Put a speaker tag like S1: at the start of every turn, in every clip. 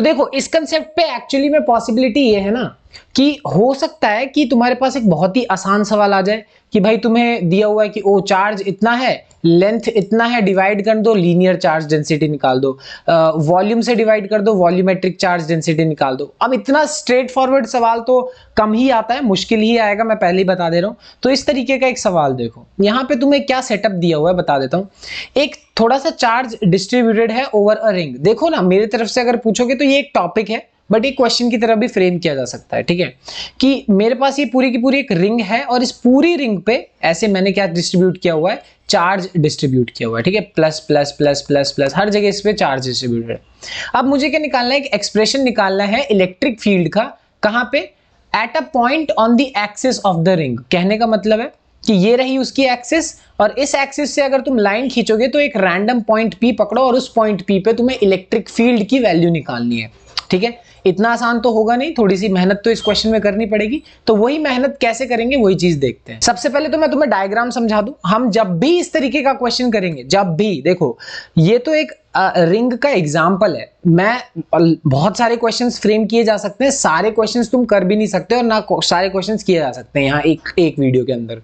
S1: तो देखो इस कंसेप्ट पे एक्चुअली में पॉसिबिलिटी ये है ना कि हो सकता है कि तुम्हारे पास एक बहुत ही आसान सवाल आ जाए कि भाई तुम्हें दिया हुआ है कि ओ चार्ज इतना है, लेंथ इतना है, डिवाइड कर दो, लीनियर चार्ज डेंसिटी निकाल दो, वॉल्यूम से डिवाइड कर दो, वॉल्यूमेट्रिक चार्ज डेंसिटी निकाल दो। अब इतना स्ट्रेट फॉरवर्ड सवाल तो कम ही आता है, मुश्किल ही आएगा, मैं पहले ही बता दे रहा हूं। तो इस तरीके का एक सवाल देखो, यहां पे तुम्हें क्या सेटअप दिया हुआ है बता देता हूं। एक थोड़ा सा चार्ज डिस्ट्रीब्यूटेड है ओवर अ रिंग। देखो ना, मेरी तरफ से अगर पूछोगे तो ये एक टॉपिक है, बट एक क्वेश्चन की तरह भी फ्रेम किया जा सकता है, ठीक है, कि मेरे पास ये पूरी की पूरी एक रिंग है और इस पूरी रिंग पे ऐसे मैंने क्या डिस्ट्रीब्यूट किया हुआ है, चार्ज डिस्ट्रीब्यूट किया हुआ है, ठीक है, plus plus plus plus plus, हर जगह इस पे चार्ज डिस्ट्रीब्यूटेड है। अब मुझे क्या निकालना है, एक एक्सप्रेशन निकालना है इलेक्ट्रिक फील्ड का, कहां पे, at a point on the axis of the ring. कहने का मतलब है कि ये रही उसकी एक्सिस, और इस एक्सिस से अगर तुम लाइन खींचोगे तो एक रैंडम पॉइंट P पकड़ो और उस पॉइंट P पे तुम्हें इलेक्ट्रिक फील्ड की वैल्यू निकालनी है, ठीक है। इतना आसान तो होगा नहीं, थोड़ी सी मेहनत तो इस क्वेश्चन में करनी पड़ेगी। तो वही मेहनत कैसे करेंगे वही चीज देखते हैं। सबसे पहले तो मैं तुम्हें डायग्राम समझा दूं। हम जब भी इस तरीके का क्वेश्चन करेंगे, जब भी, देखो ये तो एक रिंग का एग्जाम्पल है, मैं बहुत सारे क्वेश्चंस फ्रेम किए जा सकते हैं, सारे क्वेश्चंस तुम कर भी नहीं सकते और ना सारे क्वेश्चंस किए जा सकते हैं यहाँ एक वीडियो के अंदर।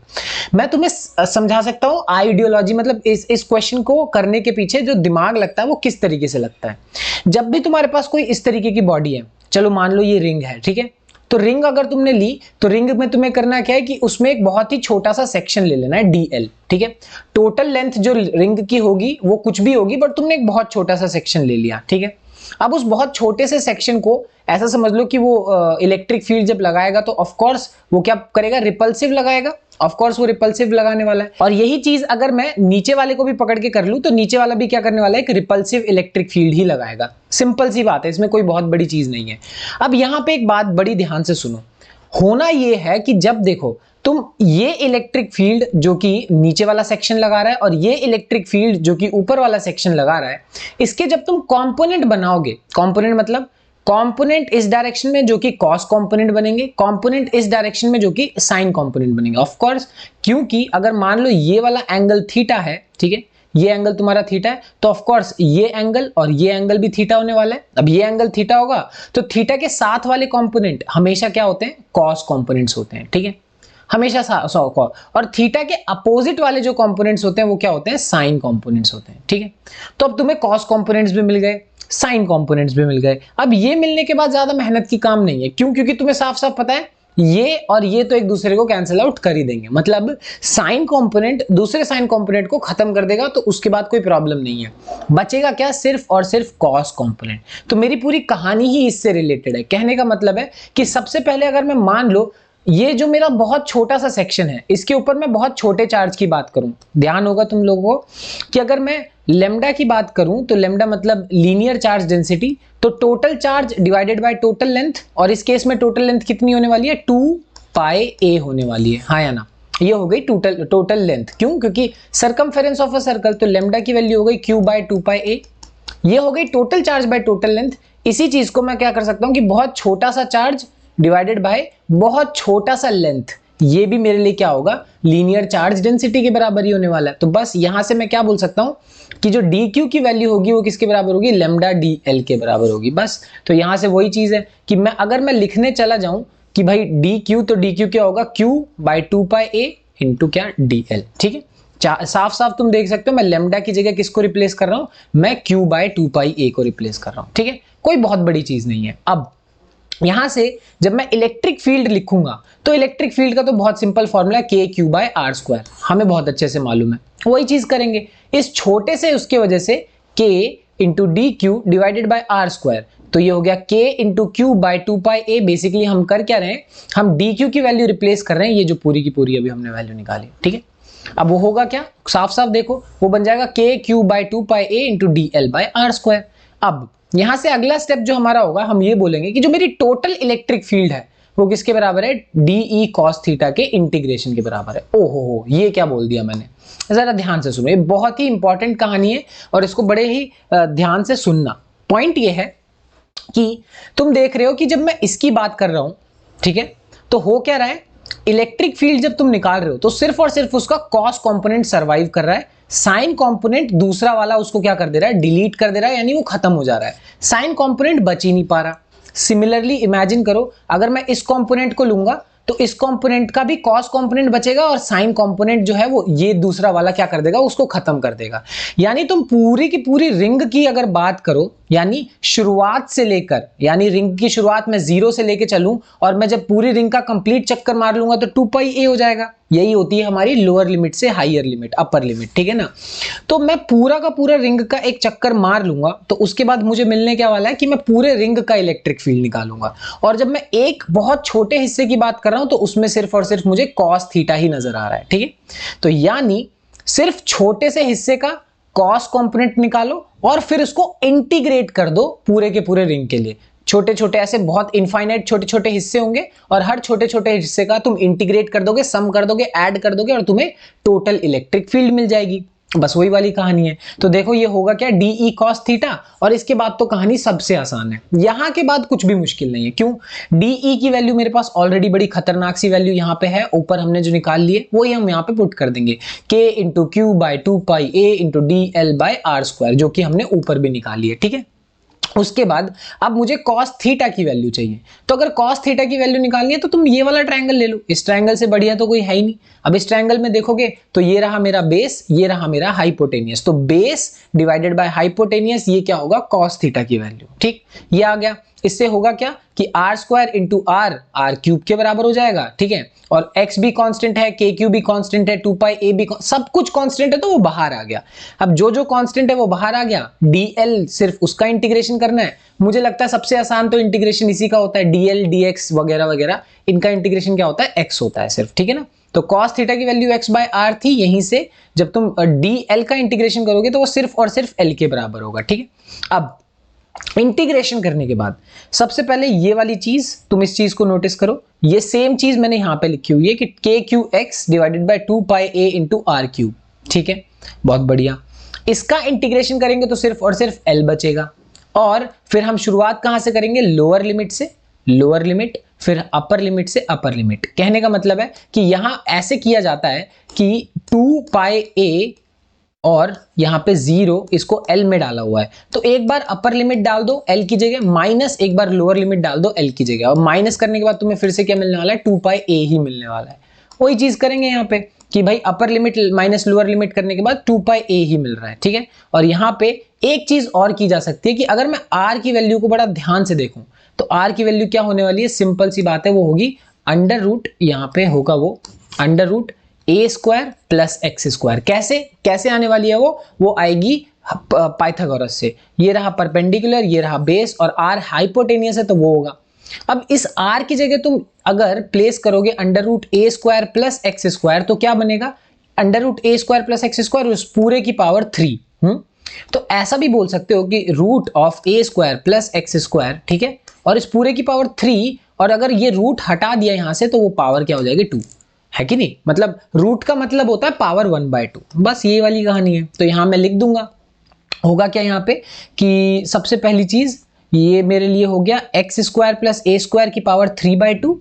S1: मैं तुम्हें समझा सकता हूँ आइडियोलॉजी, मतलब इस क्वेश्चन को करने के पीछे जो दिमाग लगता है वो किस तरीके से लगता है। जब भी तुम्हारे पास कोई इस तरीके की बॉडी है, चलो मान लो ये रिंग है, ठीक है, तो रिंग अगर तुमने ली तो रिंग में तुम्हें करना क्या है कि उसमें एक बहुत ही छोटा सा सेक्शन ले लेना है, डीएल, ठीक है। टोटल लेंथ जो रिंग की होगी वो कुछ भी होगी, बट तुमने एक बहुत छोटा सा सेक्शन ले लिया, ठीक है। अब उस बहुत छोटे से सेक्शन को ऐसा समझ लो कि वो इलेक्ट्रिक फील्ड जब लगाएगा तो ऑफ कोर्स वो क्या करेगा, रिपल्सिव लगाएगा, ऑफ कोर्स वो रिपल्सिव लगाने वाला है। और यही चीज अगर मैं नीचे वाले को भी पकड़ के कर लूं तो नीचे वाला भी क्या करने वाला है, एक रिपल्सिव इलेक्ट्रिक फील्ड ही लगाएगा। सिंपल सी बात है, इसमें कोई बहुत बड़ी चीज नहीं है। अब यहां पे एक बात बड़ी ध्यान से सुनो, होना यह है कि जब देखो तुम ये इलेक्ट्रिक फील्ड जो कि नीचे वाला सेक्शन लगा रहा है और ये इलेक्ट्रिक फील्ड जो कि ऊपर वाला सेक्शन लगा रहा है, इसके जब तुम कंपोनेंट बनाओगे, कंपोनेंट मतलब कंपोनेंट इस डायरेक्शन में जो कि कॉस कंपोनेंट बनेंगे, कंपोनेंट इस डायरेक्शन में जो कि साइन कंपोनेंट बनेंगे। ऑफ कोर्स, क्योंकि अगर मान लो ये वाला एंगल थीटा है, ठीक है, ये एंगल तुम्हारा थीटा है, तो ऑफ कोर्स ये एंगल और ये एंगल भी थीटा होने वाला है। अब ये एंगल थीटा होगा तो थीटा के साथ वाले कंपोनेंट हमेशा क्या होते हैं, कॉस कंपोनेंट्स होते हैं, ठीक है, हमेशा और थीटा के अपोजिट वाले जो कंपोनेंट्स होते हैं वो क्या होते हैं, साइन कंपोनेंट्स होते हैं, ठीक है। तो अब तुम्हें कॉस कंपोनेंट्स भी मिल गए, साइन कंपोनेंट्स भी मिल गए। अब ये मिलने के बाद ज्यादा मेहनत की काम नहीं है, क्यों, क्योंकि तुम्हें साफ साफ पता है ये और ये तो एक दूसरे को कैंसिल आउट कर ही देंगे, मतलब साइन कंपोनेंट दूसरे साइन कंपोनेंट को खत्म कर देगा, तो उसके बाद कोई प्रॉब्लम नहीं है, बचेगा क्या, सिर्फ और सिर्फ कॉस कंपोनेंट। तो मेरी पूरी कहानी ही इससे रिलेटेड है। कहने का मतलब है कि सबसे पहले अगर मैं मान लो ये जो मेरा बहुत छोटा सा सेक्शन है, इसके ऊपर मैं बहुत छोटे चार्ज की बात करूं, ध्यान होगा तुम लोगों को कि अगर मैं लेमडा की बात करूं तो लेमडा मतलब लीनियर चार्ज डेंसिटी, तो total charge divided by total length, और इस केस में टोटल लेंथ कितनी होने वाली है, 2πa होने वाली है, हाँ या ना। ये हो गई टोटल लेंथ, क्यों, क्योंकि सरकमफेरेंस ऑफ अ सर्कल, तो लेमडा की वैल्यू हो गई q/2πa। ये हो गई total charge by total length. इसी चीज को मैं क्या कर सकता हूं कि बहुत छोटा सा चार्ज डिवाइडेड बाय बहुत छोटा सा लेंथ, ये भी मेरे लिए क्या होगा, लीनियर चार्ज डेंसिटी के बराबर ही होने वाला है। तो बस यहां से मैं क्या बोल सकता हूं कि जो dq की वैल्यू होगी वो किसके बराबर होगी, लेमडा dl के बराबर होगी, बस। तो यहां से वही चीज है कि अगर मैं लिखने चला जाऊं कि भाई dq, तो dq क्या होगा, q/2πa इंटू क्या, dl, ठीक है। साफ साफ तुम देख सकते हो मैं लेमडा की जगह किसको रिप्लेस कर रहा हूं, मैं q/2πa को रिप्लेस कर रहा हूं, ठीक है, कोई बहुत बड़ी चीज नहीं है। अब यहां से जब मैं इलेक्ट्रिक फील्ड लिखूंगा तो इलेक्ट्रिक फील्ड का तो बहुत सिंपल फॉर्मूला है kq/r², हमें बहुत अच्छे से मालूम है। वही चीज करेंगे इस छोटे से, उसके वजह से k into dq divided by r², तो ये हो गया k इंटू q/2πa। बेसिकली हम कर क्या रहे हैं, हम dq की वैल्यू रिप्लेस कर रहे हैं, ये जो पूरी की पूरी अभी हमने वैल्यू निकाली, ठीक है। अब वो होगा क्या, साफ साफ देखो, वो बन जाएगा k q/2πa इंटू dl/r²। अब यहां से अगला स्टेप जो हमारा होगा, हम ये बोलेंगे कि जो मेरी टोटल इलेक्ट्रिक फील्ड है वो किसके बराबर है, de cos थीटा के इंटीग्रेशन के बराबर है। ओहो, ये क्या बोल दिया मैंने, जरा ध्यान से सुनो, ये बहुत ही इंपॉर्टेंट कहानी है और इसको बड़े ही ध्यान से सुनना। पॉइंट ये है कि तुम देख रहे हो कि जब मैं इसकी बात कर रहा हूं, ठीक है, तो हो क्या रहा है, इलेक्ट्रिक फील्ड जब तुम निकाल रहे हो तो सिर्फ और सिर्फ उसका कॉस कंपोनेंट सर्वाइव कर रहा है, साइन कंपोनेंट दूसरा वाला उसको क्या कर दे रहा है, डिलीट कर दे रहा है, यानी वो खत्म हो जा रहा है, साइन कंपोनेंट बच ही नहीं पा रहा। सिमिलरली इमेजिन करो अगर मैं इस कंपोनेंट को लूंगा तो इस कंपोनेंट का भी कॉस कंपोनेंट बचेगा और साइन कंपोनेंट जो है वो ये दूसरा वाला क्या कर देगा, उसको खत्म कर देगा। यानी तुम पूरी की पूरी रिंग की अगर बात करो, यानी शुरुआत से लेकर, यानी रिंग की शुरुआत में 0 से लेके चलूं और मैं जब पूरी रिंग का कंप्लीट चक्कर मार लूंगा तो 2πa हो जाएगा। यही होती है हमारी लोअर लिमिट से हायर लिमिट, अपर लिमिट, ठीक है ना। तो मैं पूरा का पूरा रिंग का एक चक्कर मार लूंगा तो उसके बाद मुझे मिलने क्या वाला है कि मैं पूरे रिंग का इलेक्ट्रिक फील्ड निकालूंगा। और जब मैं एक बहुत छोटे हिस्से की बात कर रहा हूं तो उसमें सिर्फ और सिर्फ मुझे cos थीटा ही नजर आ रहा है, ठीक है। तो यानी सिर्फ छोटे से हिस्से का कॉस कंपोनेंट निकालो और फिर उसको इंटीग्रेट कर दो पूरे के पूरे रिंग के लिए। छोटे छोटे ऐसे बहुत इनफाइनाइट छोटे छोटे हिस्से होंगे और हर छोटे छोटे हिस्से का तुम इंटीग्रेट कर दोगे, सम कर दोगे, ऐड कर दोगे और तुम्हें टोटल इलेक्ट्रिक फील्ड मिल जाएगी। बस वही वाली कहानी है। तो देखो ये होगा क्या, DE cos थीटा, और इसके बाद तो कहानी सबसे आसान है। यहां के बाद कुछ भी मुश्किल नहीं है। क्यों? DE की वैल्यू मेरे पास ऑलरेडी बड़ी खतरनाक सी वैल्यू यहां पे है, ऊपर हमने जो निकाल लिए वही हम यहां पे पुट कर देंगे, k × q / 2πa × dl/r², जो कि हमने ऊपर भी निकाल लिए, ठीक है। उसके बाद अब मुझे cos थीटा की वैल्यू चाहिए। तो अगर cos थीटा की वैल्यू निकालनी है तो तुम ये वाला ट्रायंगल ले लो, इस ट्रायंगल से बढ़िया तो कोई है ही नहीं। अब इस ट्रायंगल में देखोगे तो ये रहा मेरा बेस, ये रहा मेरा हाइपोटेनियस, तो बेस डिवाइडेड बाय हाइपोटेनियस, ये क्या होगा, cos थीटा की वैल्यू, ठीक। ये आ गया। इससे होगा क्या कि r² × r³ के बराबर हो जाएगा, ठीक है। और x भी कांस्टेंट है, kq भी कांस्टेंट है, 2πa भी, सब कुछ कांस्टेंट है, तो वो बाहर आ गया। अब जो जो कांस्टेंट है वो बाहर आ गया, dl सिर्फ उसका इंटीग्रेशन करना है। मुझे लगता है सबसे आसान तो इंटीग्रेशन इसी का होता है, dl dx वगैरह वगैरह, इनका इंटीग्रेशन क्या होता है, x होता है सिर्फ, ठीक है ना। तो cos थीटा की वैल्यू x/r थी, यहीं से जब तुम dl का इंटीग्रेशन करोगे तो वो सिर्फ और सिर्फ l के बराबर होगा, ठीक है। अब इंटीग्रेशन करने के बाद सबसे पहले ये वाली चीज, तुम इस चीज को नोटिस करो, ये सेम चीज मैंने यहां पे लिखी हुई है कि kqx divided by 2πa × r³, ठीक है। बहुत बढ़िया। इसका इंटीग्रेशन करेंगे तो सिर्फ और सिर्फ l बचेगा। और फिर हम शुरुआत कहां से करेंगे, लोअर लिमिट से, लोअर लिमिट, फिर अपर लिमिट से अपर लिमिट। कहने का मतलब है कि यहां ऐसे किया जाता है कि 2πa और यहाँ पे 0 इसको L में डाला हुआ है, तो एक बार अपर लिमिट डाल दो L की जगह, माइनस एक बार लोअर लिमिट डाल दो L की जगह, और माइनस करने के बाद तुम्हें फिर से क्या मिलने वाला है, 2πa ही मिलने वाला है। वही चीज करेंगे यहाँ पे कि भाई upper limit minus lower limit करने के बाद 2πa ही मिल रहा है, ठीक है। और यहाँ पे एक चीज और की जा सकती है कि अगर मैं r की वैल्यू को बड़ा ध्यान से देखूं तो r की वैल्यू क्या होने वाली है, सिंपल सी बात है, वो होगी √, यहाँ पे होगा वो √a² + x²। कैसे कैसे आने वाली है वो आएगी पाइथागोरस से। ये रहा परपेंडिकुलर, ये रहा बेस, और r हाइपोटेनियस है तो वो होगा। अब इस r की जगह तुम अगर प्लेस करोगे √a² + x² तो क्या बनेगा, √a² + x² उस पूरे की पावर 3। तो ऐसा भी बोल सकते हो कि √a² + x², ठीक है, और इस पूरे की पावर 3, और अगर ये रूट हटा दिया यहां से तो वो पावर क्या हो जाएगी, 2, है कि नहीं। मतलब रूट का मतलब होता है पावर 1/2, बस ये वाली कहानी है। तो यहां मैं लिख दूंगा, होगा क्या यहाँ पे कि सबसे पहली चीज ये मेरे लिए हो गया x² + a² की पावर 3/2,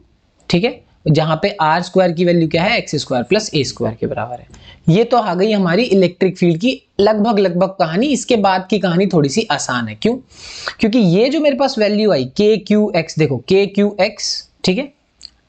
S1: ठीक है, जहां पे r² की वैल्यू क्या है, x² + a² के बराबर है। ये तो आ गई हमारी इलेक्ट्रिक फील्ड की लगभग कहानी। इसके बाद की कहानी थोड़ी सी आसान है। क्यों? क्योंकि ये जो मेरे पास वैल्यू आई kqx, देखो kqx, ठीक है,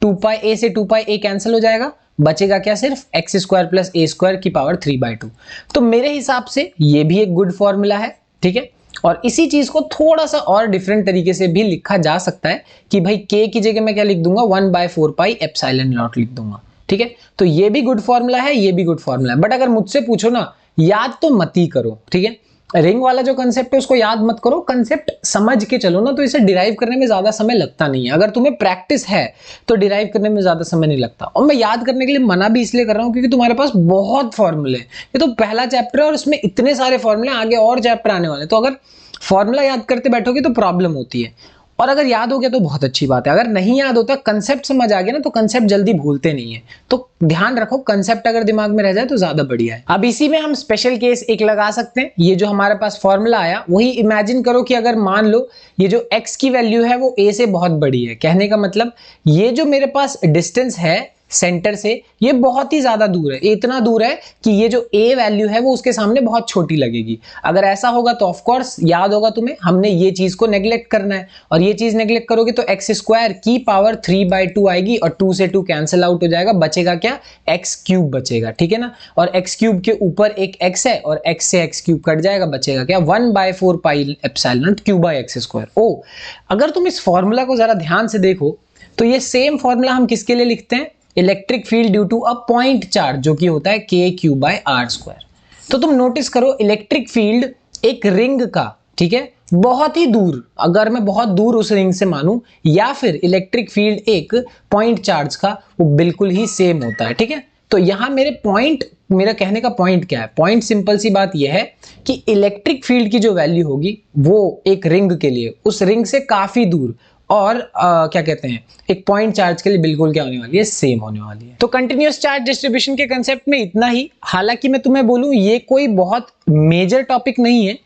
S1: 2πa से 2πa कैंसिल हो जाएगा, बचेगा क्या, सिर्फ x² + a² की पावर 3/2। तो मेरे हिसाब से ये भी एक गुड फॉर्मूला है, ठीक है। और इसी चीज को थोड़ा सा और डिफरेंट तरीके से भी लिखा जा सकता है कि भाई k की जगह मैं क्या लिख दूंगा, 1/4πε0 लिख दूंगा, ठीक है। तो ये भी गुड फॉर्मूला है, ये भी गुड फॉर्मूला है। बट अगर मुझसे पूछो ना, याद तो मत ही करो, ठीक है। रिंग वाला जो कंसेप्ट है उसको याद मत करो, कंसेप्ट समझ के चलो ना, तो इसे डिराइव करने में ज्यादा समय लगता नहीं है। अगर तुम्हें प्रैक्टिस है तो डिराइव करने में ज्यादा समय नहीं लगता। और मैं याद करने के लिए मना भी इसलिए कर रहा हूं क्योंकि तुम्हारे पास बहुत फॉर्मूले हैं। ये तो पहला चैप्टर है और इसमें इतने सारे फॉर्मूले, आगे और चैप्टर आने वाले, तो अगर फॉर्मूला याद करते बैठोगे तो प्रॉब्लम होती है। और अगर याद हो गया तो बहुत अच्छी बात है, अगर नहीं याद होता, कंसेप्ट समझ आ गया ना, तो कंसेप्ट जल्दी भूलते नहीं है। तो ध्यान रखो, कंसेप्ट अगर दिमाग में रह जाए तो ज्यादा बढ़िया है। अब इसी में हम स्पेशल केस एक लगा सकते हैं। ये जो हमारे पास फॉर्मूला आया वही इमेजिन करो कि अगर मान लो ये जो x की वैल्यू है वो a से बहुत बड़ी है। कहने का मतलब ये जो मेरे पास डिस्टेंस है सेंटर से ये बहुत ही ज्यादा दूर है, इतना दूर है कि ये जो a वैल्यू है वो उसके सामने बहुत छोटी लगेगी। अगर ऐसा होगा तो ऑफ कोर्स याद होगा तुम्हें, हमने ये चीज को नेग्लेक्ट करना है, और ये चीज नेग्लेक्ट करोगे तो एक्स स्क्वायर की पावर 3/2 आएगी और 2 से 2 कैंसिल आउट हो जाएगा, बचेगा क्या, एक्स क्यूब बचेगा, ठीक है ना। और एक्स क्यूब के ऊपर एक एक्स है और एक्स से एक्स क्यूब कट जाएगा, बचेगा क्या, 1/4 pi epsilon naught q by x square. ओ अगर तुम इस फॉर्मूला को जरा ध्यान से देखो तो ये सेम फॉर्मूला हम किसके लिए लिखते हैं, electric field due to a point charge, जो कि होता है के क्यू बाय आर स्क्वायर। तो तुम नोटिस करो इलेक्ट्रिक फील्ड एक रिंग का, ठीक है, बहुत ही दूर, अगर मैं बहुत दूर उस रिंग से मानूं, या फिर इलेक्ट्रिक फील्ड एक पॉइंट चार्ज का, वो बिल्कुल ही सेम होता है, ठीक है। तो यहां मेरा कहने का पॉइंट क्या है, पॉइंट सिंपल सी बात यह है कि इलेक्ट्रिक फील्ड की जो वैल्यू होगी वो एक रिंग के लिए उस रिंग से काफी दूर और क्या कहते हैं एक पॉइंट चार्ज के लिए बिल्कुल क्या होने वाली है, सेम होने वाली है। तो कंटिन्यूअस चार्ज डिस्ट्रीब्यूशन के कंसेप्ट में इतना ही। हालांकि मैं तुम्हें बोलूं ये कोई बहुत मेजर टॉपिक नहीं है,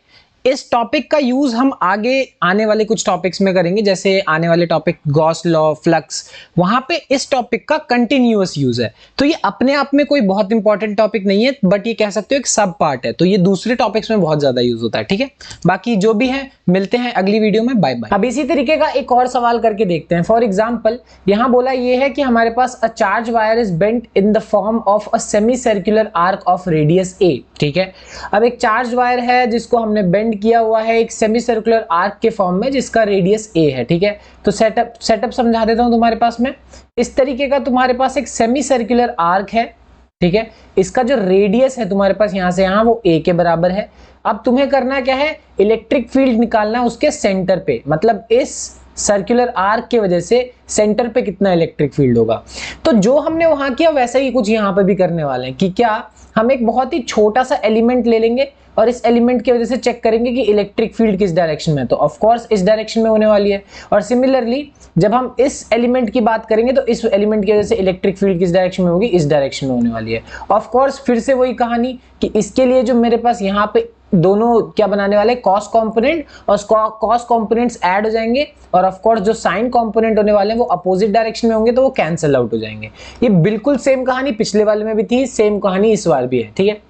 S1: इस टॉपिक का यूज हम आगे आने वाले कुछ टॉपिक्स में करेंगे, जैसे आने वाले टॉपिक गॉस लॉ, फ्लक्स, वहां पे इस टॉपिक का कंटिन्यूअस यूज है। तो ये अपने आप में कोई बहुत इंपॉर्टेंट टॉपिक नहीं है, बट ये कह सकते हो एक सब पार्ट है, तो ये दूसरे टॉपिक्स में बहुत ज्यादा यूज होता है, ठीक है। बाकी जो भी है मिलते हैं अगली वीडियो में, बाय बाय। अब इसी तरीके का एक और सवाल करके देखते हैं। फॉर एग्जाम्पल यहां बोला ये है कि हमारे पास a charge wire is bent in the form of a semi circular arc of radius a, ठीक है। अब एक चार्ज वायर है जिसको हमने बेंड किया हुआ है एक सेमी सर्कुलर आर्क के फॉर्म में जिसका रेडियस ए है, ठीक है। तो सेटअप समझा देता हूं तुम्हारे पास में। इस तरीके का तुम्हारे पास एक सेमी सर्कुलर आर्क है, ठीक है। इसका जो रेडियस है तुम्हारे पास यहां से यहां वो ए के बराबर है। अब तुम्हें करना क्या है, इलेक्ट्रिक फील्ड निकालना है उसके सेंटर पे, मतलब इस सर्कुलर आर्क की वजह से सेंटर पे कितना इलेक्ट्रिक फील्ड होगा। तो जो हमने वहां किया वैसा ही कुछ यहां पे भी करने वाले हैं कि क्या हम एक बहुत ही छोटा सा एलिमेंट ले लेंगे और इस एलिमेंट की वजह से चेक करेंगे कि इलेक्ट्रिक फील्ड किस डायरेक्शन में है, तो ऑफ कोर्स इस डायरेक्शन में होने वाली है। और सिमिलरली जब हम इस एलिमेंट की बात करेंगे तो इस एलिमेंट की वजह से इलेक्ट्रिक फील्ड किस डायरेक्शन में होगी, इस डायरेक्शन में होने वाली है। ऑफ कोर्स फिर से वही कहानी कि इसके लिए जो मेरे पास यहाँ पे दोनों क्या बनाने वाले, कॉस कंपोनेंट और कॉस कंपोनेंट्स ऐड हो जाएंगे, और ऑफ कोर्स जो साइन कंपोनेंट होने वाले हैं वो अपोजिट डायरेक्शन में होंगे तो वो कैंसिल आउट हो जाएंगे। ये बिल्कुल सेम कहानी पिछले वाले में भी थी, सेम कहानी इस बार भी है, ठीक है।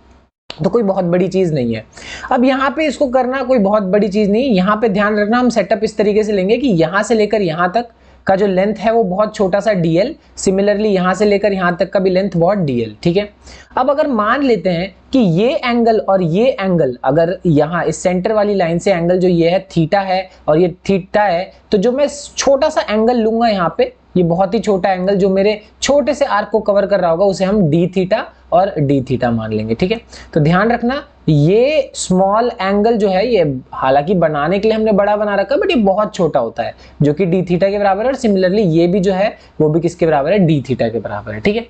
S1: तो कोई बहुत बड़ी चीज नहीं है। अब यहाँ पे इसको करना कोई बहुत बड़ी चीज नहीं है। यहाँ पे ध्यान रखना, हम सेटअप इस तरीके से लेंगे कि यहाँ से लेकर यहाँ तक का जो लेंथ है वो बहुत छोटा सा dl, सिमिलरली यहाँ से लेकर यहाँ तक का भी लेंथ बहुत dl, ठीक है। अब अगर मान लेते हैं कि ये एंगल और ये एंगल, अगर यहाँ इस सेंटर वाली लाइन से एंगल जो ये है थीटा है और ये थीटा है, तो जो मैं छोटा सा एंगल लूंगा यहाँ पे, ये बहुत ही छोटा एंगल जो मेरे छोटे से आर्क को कवर कर रहा होगा, उसे हम डी थीटा और डी थीटा मान लेंगे, ठीक है। तो ध्यान रखना ये स्मॉल एंगल जो है, ये हालांकि बनाने के लिए हमने बड़ा बना रखा है बट ये बहुत छोटा होता है जो कि डी थीटा के बराबर है, और सिमिलरली ये भी जो है वो भी किसके बराबर है, डी थीटा के बराबर है, ठीक है।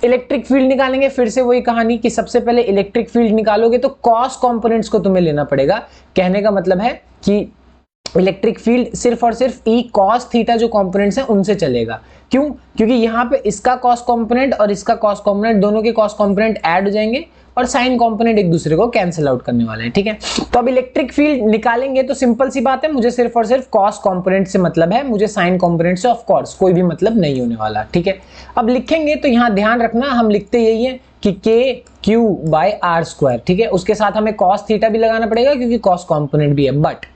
S1: इलेक्ट्रिक फील्ड निकालेंगे, फिर से वही कहानी कि सबसे पहले इलेक्ट्रिक फील्ड निकालोगे तो कॉस कंपोनेंट्स को तुम्हें लेना पड़ेगा। कहने का मतलब है कि इलेक्ट्रिक फील्ड सिर्फ और सिर्फ ई कॉस थीटा जो कंपोनेंट्स हैं उनसे चलेगा। क्यों? क्योंकि यहाँ पे इसका कॉस कंपोनेंट और इसका कॉस कंपोनेंट, दोनों के कॉस कंपोनेंट ऐड हो जाएंगे और साइन कंपोनेंट एक दूसरे को कैंसिल आउट करने वाले हैं, ठीक है। तो अब इलेक्ट्रिक फील्ड निकालेंगे तो सिंपल सी बात है, मुझे सिर्फ और सिर्फ कॉस कंपोनेंट से मतलब है, मुझे साइन कंपोनेंट से ऑफ कोर्स कोई भी मतलब नहीं होने वाला, ठीक है। अब लिखेंगे तो यहाँ ध्यान रखना हम लिखते यही है कि के क्यू बाय आर स्क्वायर, ठीक है। उसके साथ हमें कॉस थीटा भी लगाना पड़ेगा क्योंकि कॉस कंपोनेंट भी है। बट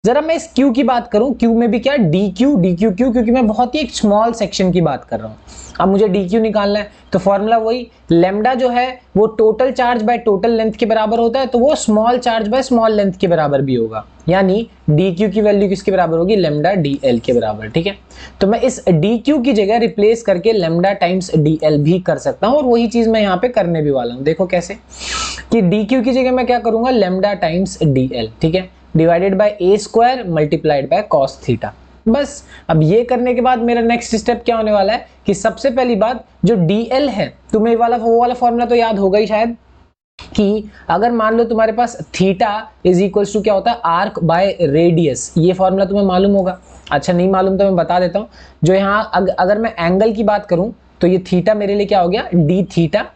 S1: जरा मैं इस Q की बात करूं, Q में भी क्या डी क्यू क्यों, क्योंकि मैं बहुत ही एक स्मॉल सेक्शन की बात कर रहा हूं। अब मुझे डी क्यू निकालना है तो फॉर्मूला वही, लेमडा जो है वो total charge by total length के बराबर होता है, तो वो small charge by small length के बराबर भी होगा, यानी डी क्यू की वैल्यू किसके बराबर होगी, लेमडा डी एल के बराबर, ठीक है। तो मैं इस डी क्यू की जगह रिप्लेस करके लेमडा टाइम्स डी एल भी कर सकता हूं, और वही चीज मैं यहाँ पे करने भी वाला हूँ। देखो कैसे कि डी क्यू की जगह मैं क्या करूंगा, लेमडा टाइम्स डी एल, ठीक है, divided by A square multiplied by cos theta. बस अब ये करने के बाद मेरा नेक्स्ट स्टेप क्या होने वाला है कि सबसे पहली बात जो dl है, तुम्हें वो वाला फॉर्मूला तो याद होगा ही शायद, कि अगर मान लो तुम्हारे पास थीटा इज इक्वल्स टू क्या होता है, आर्क बाय रेडियस, ये फॉर्मूला तुम्हें मालूम होगा। अच्छा नहीं मालूम तो मैं बता देता हूँ। जो यहाँ अगर मैं एंगल की बात करूं तो ये थीटा मेरे लिए क्या हो गया, डी थीटा,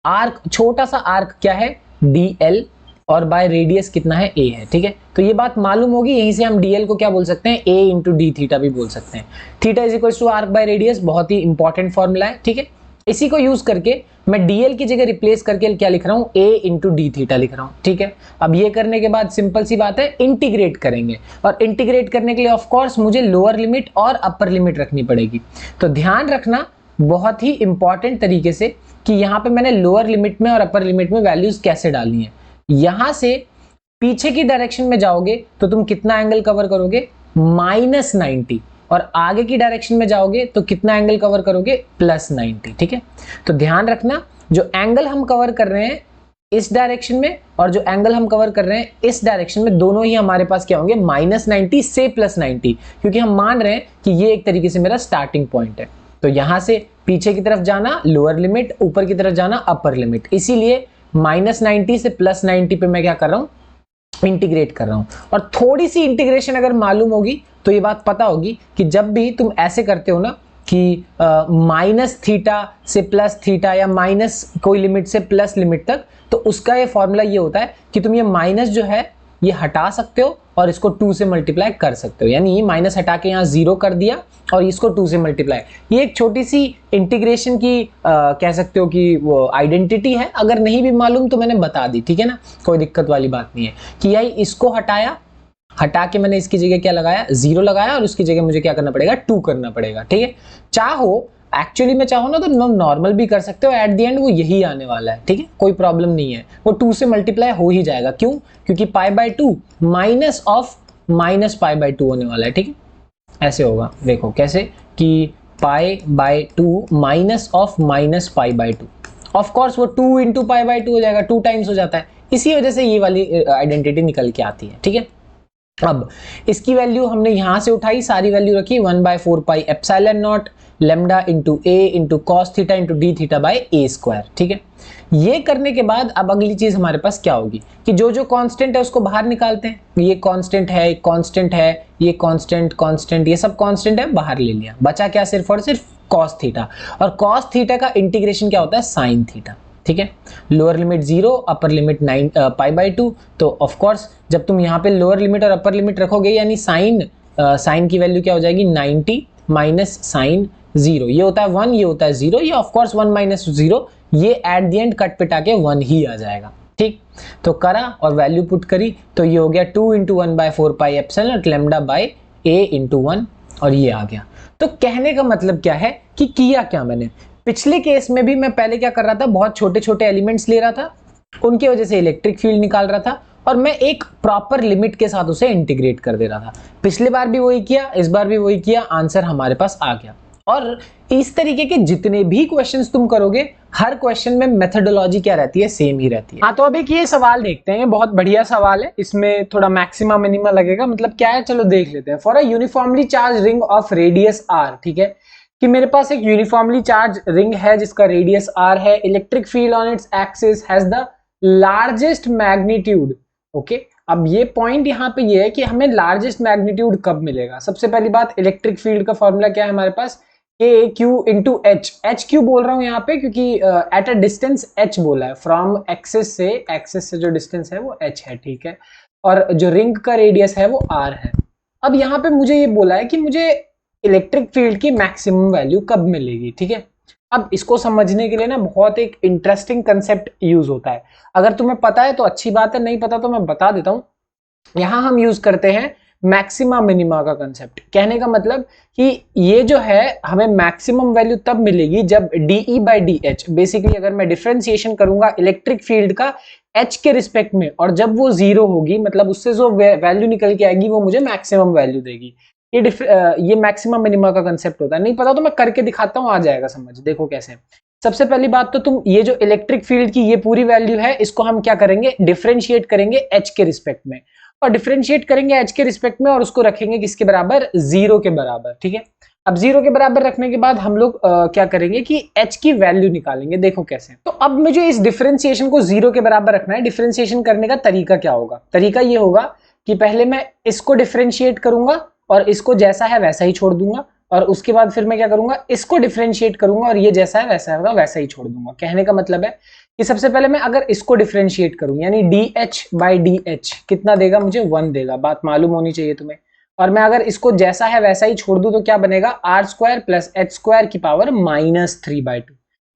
S1: आर्क छोटा सा आर्क क्या है, dl, और बाय रेडियस कितना है, a है, ठीक है। तो ये बात मालूम होगी, यहीं से हम dl को क्या बोल सकते हैं, a इंटू डी थीटा भी बोल सकते हैं। Theta is equal to arc by radius, बहुत ही इंपॉर्टेंट फॉर्मूला है, ठीक है। इसी को यूज करके मैं dl की जगह रिप्लेस करके क्या लिख रहा हूं, a इंटू डी थीटा लिख रहा हूं। ठीक है, अब ये करने के बाद सिंपल सी बात है, इंटीग्रेट करेंगे, और इंटीग्रेट करने के लिए ऑफ कोर्स मुझे लोअर लिमिट और अपर लिमिट रखनी पड़ेगी। तो ध्यान रखना बहुत ही इंपॉर्टेंट तरीके से कि यहाँ पे मैंने लोअर लिमिट में और अपर लिमिट में वैल्यूज कैसे डालनी है। यहां से पीछे की डायरेक्शन में जाओगे तो तुम कितना एंगल कवर करोगे, -90, और आगे की डायरेक्शन में जाओगे तो कितना एंगल कवर करोगे, +90। ठीक है, तो ध्यान रखना जो एंगल हम कवर कर रहे हैं इस डायरेक्शन में और जो एंगल हम कवर कर रहे हैं इस डायरेक्शन में, दोनों ही हमारे पास क्या होंगे, -90 से +90, क्योंकि हम मान रहे हैं कि ये एक तरीके से मेरा स्टार्टिंग पॉइंट है। तो यहां से पीछे की तरफ जाना लोअर लिमिट, ऊपर की तरफ जाना अपर लिमिट, इसीलिए -90 से +90 पे मैं क्या कर रहा हूं, इंटीग्रेट कर रहा हूं। और थोड़ी सी इंटीग्रेशन अगर मालूम होगी तो ये बात पता होगी कि जब भी तुम ऐसे करते हो ना कि -θ से +θ या माइनस कोई लिमिट से प्लस लिमिट तक, तो उसका ये फॉर्मूला ये होता है कि तुम ये माइनस जो है ये हटा सकते हो और इसको 2 से मल्टीप्लाई कर सकते हो, यानी माइनस हटा के यहाँ 0 कर दिया और इसको 2 से मल्टीप्लाई। ये एक छोटी सी इंटीग्रेशन की कह सकते हो कि वो आइडेंटिटी है, अगर नहीं भी मालूम तो मैंने बता दी। ठीक है ना, कोई दिक्कत वाली बात नहीं है कि यही इसको हटाया, हटा के मैंने इसकी जगह क्या लगाया, 0 लगाया, और उसकी जगह मुझे क्या करना पड़ेगा, 2 करना पड़ेगा। ठीक है, चाहो एक्चुअली में चाहो ना तो नॉर्मल भी कर सकते हो, एट द एंड वो यही आने वाला है। ठीक है, कोई प्रॉब्लम नहीं है, वो 2 से मल्टीप्लाई हो ही जाएगा। क्यों, क्योंकि π/2 माइनस ऑफ -π/2 होने वाला है। ठीक है, ऐसे होगा, देखो कैसे कि π/2 माइनस ऑफ -π/2, ऑफ कोर्स वो 2 इंटू π/2 हो जाएगा, 2 टाइम्स हो जाता है, इसी वजह से ये वाली आइडेंटिटी निकल के आती है। ठीक है, अब इसकी वैल्यू हमने यहां से उठाई, सारी वैल्यू रखी 1/4πε0 lambda into a into cos theta into d theta by a square. ठीक है, ये करने के बाद अब अगली चीज हमारे पास क्या होगी कि जो जो कांस्टेंट है उसको बाहर निकालते हैं। ये कांस्टेंट है, कांस्टेंट है, ये कांस्टेंट, कांस्टेंट, ये सब कांस्टेंट है, बाहर ले लिया, बचा क्या, सिर्फ और सिर्फ कॉस थीटा। और कॉस थीटा का इंटीग्रेशन क्या होता है, साइन थीटा। ठीक है, लोअर लिमिट 0, अपर लिमिट π/2, तो ऑफ कोर्स जब तुम यहाँ पे लोअर लिमिट और अपर लिमिट रखोगे यानी साइन की वैल्यू क्या हो जाएगी, 90 माइनस साइन 0, ये होता है 1, ये होता है 0, ये ऑफ कोर्स 1 माइनस 0, ये एट द एंड कट पिटा के 1 ही आ जाएगा। ठीक, तो करा और वैल्यू पुट करी तो ये हो गया 2 into 1/4πε lambda by a into 1, और ये आ गया। तो कहने का मतलब क्या है कि किया क्या मैंने, पिछले केस में भी मैं पहले क्या कर रहा था, बहुत छोटे छोटे एलिमेंट्स ले रहा था, उनकी वजह से इलेक्ट्रिक फील्ड निकाल रहा था और मैं एक प्रॉपर लिमिट के साथ उसे इंटीग्रेट कर दे रहा था। पिछली बार भी वही किया, इस बार भी वही किया, आंसर हमारे पास आ गया। और इस तरीके के जितने भी क्वेश्चंस तुम करोगे, हर क्वेश्चन में मेथोडोलॉजी क्या रहती है, सेम ही रहती है। हाँ, तो अब एक ये सवाल देखते हैं, बहुत बढ़िया सवाल है, इसमें थोड़ा मैक्सिमा मिनिमा लगेगा, मतलब क्या है, चलो देख लेते हैं। For a uniformly charge ring of radius R, ठीक है, कि मेरे पास एक यूनिफॉर्मली चार्ज रिंग है जिसका रेडियस आर है, electric field on its axis has the largest magnitude. Okay, अब ये पॉइंट यहाँ पे ये है कि हमें लार्जेस्ट मैग्नीट्यूड कब मिलेगा। सबसे पहली बात, इलेक्ट्रिक फील्ड का फॉर्मूला क्या है हमारे पास, a q into h. H q बोल रहा हूँ यहाँ पे क्योंकि एट अ डिस्टेंस एच बोला है, फ्रॉम एक्सिस से जो डिस्टेंस है वो एच है। ठीक है, और जो रिंग का रेडियस है वो आर है। अब यहाँ पे मुझे ये बोला है कि मुझे इलेक्ट्रिक फील्ड की मैक्सिमम वैल्यू कब मिलेगी। ठीक है, अब इसको समझने के लिए ना बहुत एक इंटरेस्टिंग कंसेप्ट यूज होता है, अगर तुम्हें पता है तो अच्छी बात है, नहीं पता तो मैं बता देता हूँ। यहाँ हम यूज करते हैं मैक्सिमा मिनिमा का कंसेप्ट। कहने का मतलब कि ये जो है हमें मैक्सिमम वैल्यू तब मिलेगी जब dE by D H, basically अगर मैं डिफरेंशिएशन करूंगा इलेक्ट्रिक फील्ड का h के रिस्पेक्ट में, और जब वो 0 होगी, मतलब उससे जो वैल्यू निकल के आएगी वो मुझे मैक्सिमम वैल्यू देगी। ये मैक्सिमम मिनिमा का कंसेप्ट होता है। नहीं पता तो मैं करके दिखाता हूँ, आ जाएगा समझ। देखो कैसे, सबसे पहली बात तो तुम ये जो इलेक्ट्रिक फील्ड की ये पूरी वैल्यू है, इसको हम क्या करेंगे, डिफरेंशिएट करेंगे h के रिस्पेक्ट में, और डिफरेंशिएट करेंगे h के रिस्पेक्ट में और उसको रखेंगे किसके बराबर, 0 के बराबर। ठीक है, अब 0 के बराबर रखने के बाद हम लोग क्या करेंगे कि h की वैल्यू निकालेंगे। देखो कैसे, तो अब मुझे इस डिफरेंशिएशन को 0 के बराबर रखना है। डिफरेंशिएशन करने का तरीका क्या होगा, तरीका ये होगा कि पहले मैं इसको डिफरेंशिएट करूंगा और इसको जैसा है वैसा ही छोड़ दूंगा, और उसके बाद फिर मैं क्या करूंगा, इसको डिफरेंशिएट करूंगा और ये जैसा है वैसा होगा वैसा ही छोड़ दूंगा। कहने का मतलब है कि सबसे पहले मैं अगर इसको डिफरेंशिएट करूं यानी dh बाई डी एच कितना देगा मुझे, 1 देगा, बात मालूम होनी चाहिए तुम्हें। और मैं अगर इसको जैसा है वैसा ही छोड़ दूं तो क्या बनेगा, r² प्लस h² की पावर -3/2।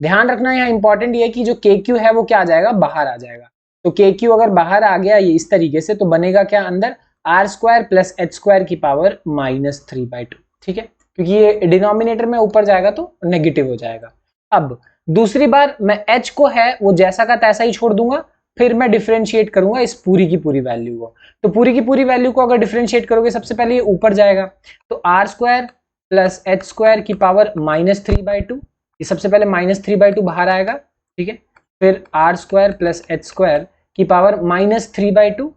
S1: ध्यान रखना यहाँ इंपॉर्टेंट ये है कि जो KQ है वो क्या आ जाएगा, बाहर आ जाएगा। तो KQ अगर बाहर आ गया ये इस तरीके से, तो बनेगा क्या अंदर, R square plus H square की पावर -3/2, ठीक है, क्योंकि ये डिनोमिनेटर में ऊपर जाएगा तो नेगेटिव हो जाएगा। अब दूसरी बार मैं h को है वो जैसा का तैसा ही छोड़ दूंगा, फिर मैं डिफरेंशिएट करूंगा इस पूरी की पूरी वैल्यू को। तो पूरी की पूरी वैल्यू को अगर डिफरेंशिएट करोगे सबसे पहले ये ऊपर जाएगा, तो R square plus H square की पावर -3/2, ये सबसे पहले -3/2 बाहर आएगा, ठीक है, फिर R square plus H square की पावर -3/2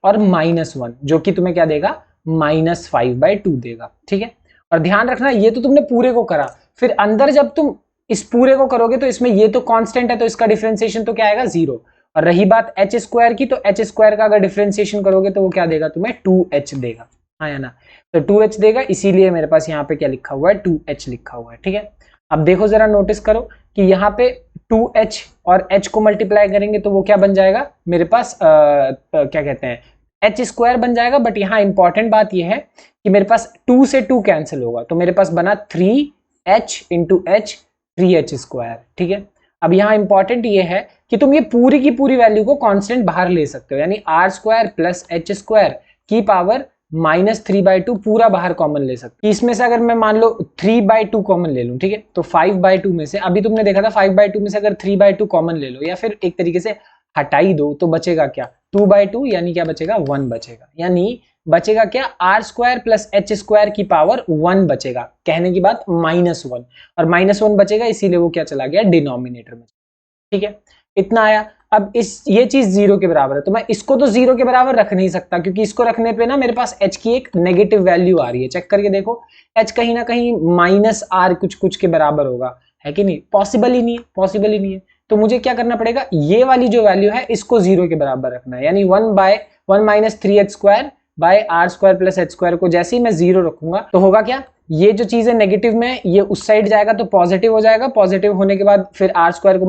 S1: और -1 जो कि तुम्हें क्या देगा, -5/2 देगा, ठीक है। और ध्यान रखना ये तो तुमने पूरे को करा, फिर अंदर जब तुम इस पूरे को करोगे तो इसमें ये तो कांस्टेंट है तो इसका डिफरेंशिएशन तो क्या आएगा, 0। और रही बात एच स्क्वायर की, तो एच स्क्वायर का अगर डिफरेंशिएशन करोगे तो वो क्या देगा तुम्हें, 2h देगा, हाँ या ना, तो 2h देगा, इसीलिए मेरे पास यहाँ पे क्या लिखा हुआ है, 2h लिखा हुआ है, ठीक है। अब देखो जरा नोटिस करो कि यहाँ पे 2h और h को मल्टीप्लाई करेंगे तो वो क्या बन जाएगा मेरे पास, क्या कहते हैं, एच स्क्वायर बन जाएगा। बट यहाँ इंपॉर्टेंट बात यह है कि मेरे पास 2 से 2 कैंसिल होगा, तो मेरे पास बना 3h into H, 3h square, ठीक है। अब यहाँ इंपॉर्टेंट ये है कि तुम ये पूरी की पूरी वैल्यू को कांस्टेंट बाहर ले सकते हो, यानी R square plus H square की पावर -3/2 पूरा बाहर कॉमन ले सकते हो। इसमें से अगर मैं मान लो 3/2 कॉमन ले लूं, ठीक है, तो 5/2 में से, अभी तुमने देखा था 5/2 में से अगर 3/2 कॉमन ले लो या फिर एक तरीके से हटाई दो, तो बचेगा क्या, 2/2, यानी क्या बचेगा, 1 बचेगा, यानी बचेगा क्या, R square plus H square की पावर 1 बचेगा, कहने की बात -1, और -1 बचेगा, इसीलिए वो क्या चला गया डिनोमिनेटर में, ठीक है, इतना आया। अब ये चीज 0 के बराबर है, तो मैं इसको तो 0 के बराबर रख नहीं सकता, क्योंकि इसको रखने पे ना मेरे पास h की एक नेगेटिव वैल्यू आ रही है, चेक करके देखो, h कहीं ना कहीं -r कुछ कुछ के बराबर होगा, है कि नहीं, पॉसिबल ही नहीं है, पॉसिबल ही नहीं है। तो मुझे क्या करना पड़ेगा, ये वाली जो वैल्यू है इसको 0 के बराबर रखना है, यानी 1/1 - 3h square by R square plus H square को जैसे ही मैं 0 रखूंगा तो होगा क्या, ये जो चीज है नेगेटिव में ये उस साइड जाएगा तो पॉजिटिव हो जाएगा, पॉजिटिव होने के बाद फिर आर स्क्वायर को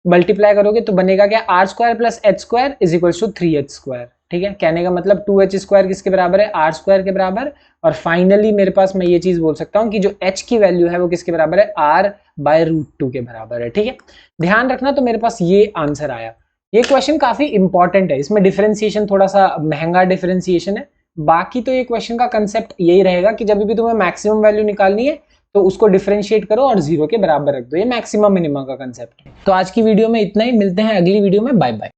S1: मल्टीप्लाई करोगे तो बनेगा क्या, R square plus H square is equal to 3h square, ठीक है, कहने का मतलब 2h स्क्वायर किसके बराबर है, आर स्क्वायर के बराबर। और फाइनली मेरे पास मैं ये चीज बोल सकता हूँ कि जो h की वैल्यू है वो किसके बराबर है, r/√2 के बराबर है, ठीक है। ध्यान रखना, तो मेरे पास ये आंसर आया। ये क्वेश्चन काफी इंपॉर्टेंट है, इसमें डिफरेंशिएशन थोड़ा सा महंगा डिफरेंशिएशन है, बाकी तो ये क्वेश्चन का कंसेप्ट यही रहेगा कि जब भी तुम्हें मैक्सिमम वैल्यू निकालनी है तो उसको डिफरेंशिएट करो और 0 के बराबर रख दो, ये मैक्सिमम मिनिमम का कंसेप्ट है। तो आज की वीडियो में इतना ही, मिलते हैं अगली वीडियो में, बाय बाय।